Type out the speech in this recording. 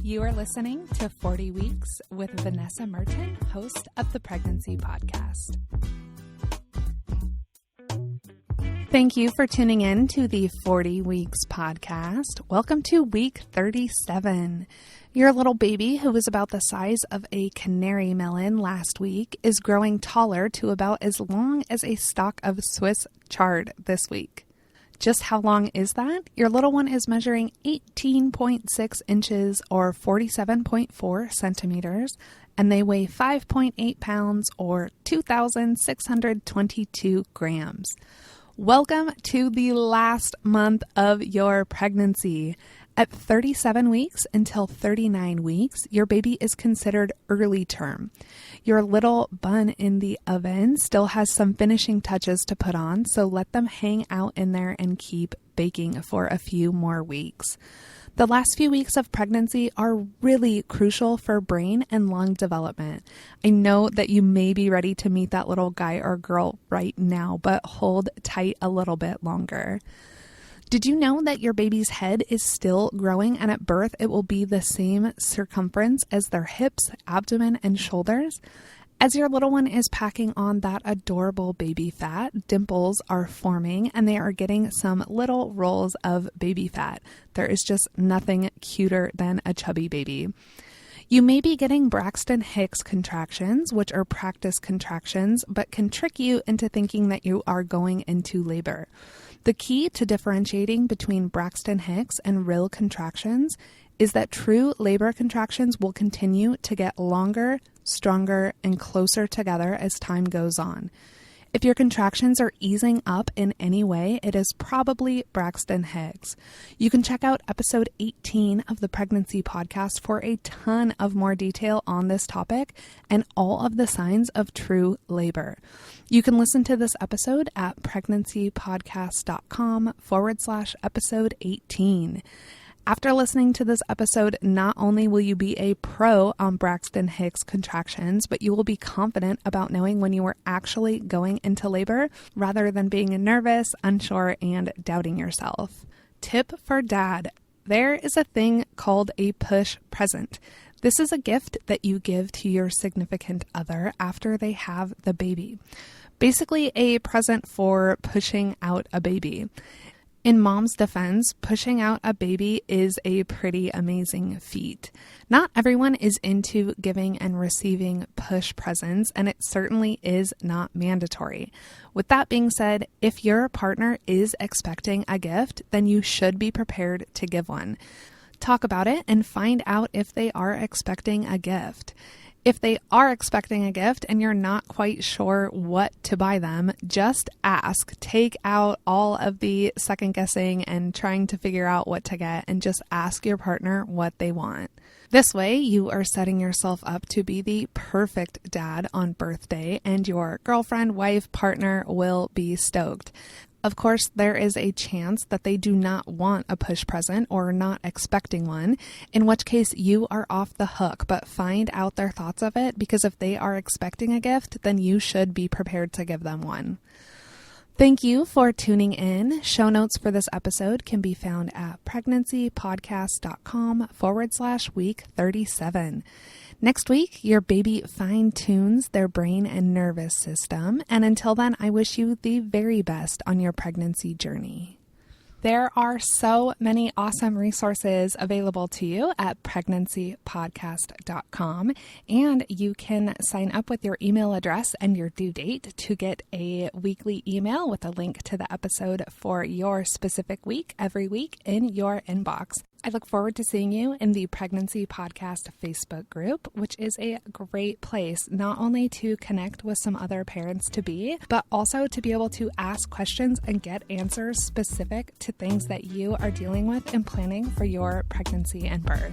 You are listening to 40 Weeks with Vanessa Merton, host of the Pregnancy Podcast. Thank you for tuning in to the 40 Weeks podcast. Welcome to week 37. Your little baby, who was about the size of a canary melon last week, is growing taller to about as long as a stalk of Swiss chard this week. Just how long is that? Your little one is measuring 18.6 inches or 47.4 centimeters, and they weigh 5.8 pounds or 2,622 grams. Welcome to the last month of your pregnancy. At 37 weeks until 39 weeks, your baby is considered early term. Your little bun in the oven still has some finishing touches to put on, so let them hang out in there and keep baking for a few more weeks. The last few weeks of pregnancy are really crucial for brain and lung development. I know that you may be ready to meet that little guy or girl right now, but hold tight a little bit longer. Did you know that your baby's head is still growing, and at birth it will be the same circumference as their hips, abdomen, and shoulders? As your little one is packing on that adorable baby fat, dimples are forming and they are getting some little rolls of baby fat. There is just nothing cuter than a chubby baby. You may be getting Braxton Hicks contractions, which are practice contractions, but can trick you into thinking that you are going into labor. The key to differentiating between Braxton Hicks and real contractions is that true labor contractions will continue to get longer, stronger, and closer together as time goes on. If your contractions are easing up in any way, it is probably Braxton Hicks. You can check out episode 18 of the Pregnancy Podcast for a ton of more detail on this topic and all of the signs of true labor. You can listen to this episode at pregnancypodcast.com/episode 18. After listening to this episode, not only will you be a pro on Braxton Hicks contractions, but you will be confident about knowing when you are actually going into labor rather than being nervous, unsure, and doubting yourself. Tip for dad: there is a thing called a push present. This is a gift that you give to your significant other after they have the baby. Basically, a present for pushing out a baby. In mom's defense, pushing out a baby is a pretty amazing feat. Not everyone is into giving and receiving push presents, and it certainly is not mandatory. With that being said, if your partner is expecting a gift, then you should be prepared to give one. Talk about it and find out if they are expecting a gift. If they are expecting a gift and you're not quite sure what to buy them, just ask. Take out all of the second guessing and trying to figure out what to get, and just ask your partner what they want. This way, you are setting yourself up to be the perfect dad on birthday, and your girlfriend, wife, partner will be stoked. Of course, there is a chance that they do not want a push present or are not expecting one, in which case you are off the hook, but find out their thoughts of it, because if they are expecting a gift, then you should be prepared to give them one. Thank you for tuning in. Show notes for this episode can be found at pregnancypodcast.com/week 37. Next week, your baby fine-tunes their brain and nervous system. And until then, I wish you the very best on your pregnancy journey. There are so many awesome resources available to you at pregnancypodcast.com, and you can sign up with your email address and your due date to get a weekly email with a link to the episode for your specific week every week in your inbox. I look forward to seeing you in the Pregnancy Podcast Facebook group, which is a great place not only to connect with some other parents-to-be, but also to be able to ask questions and get answers specific to things that you are dealing with in planning for your pregnancy and birth.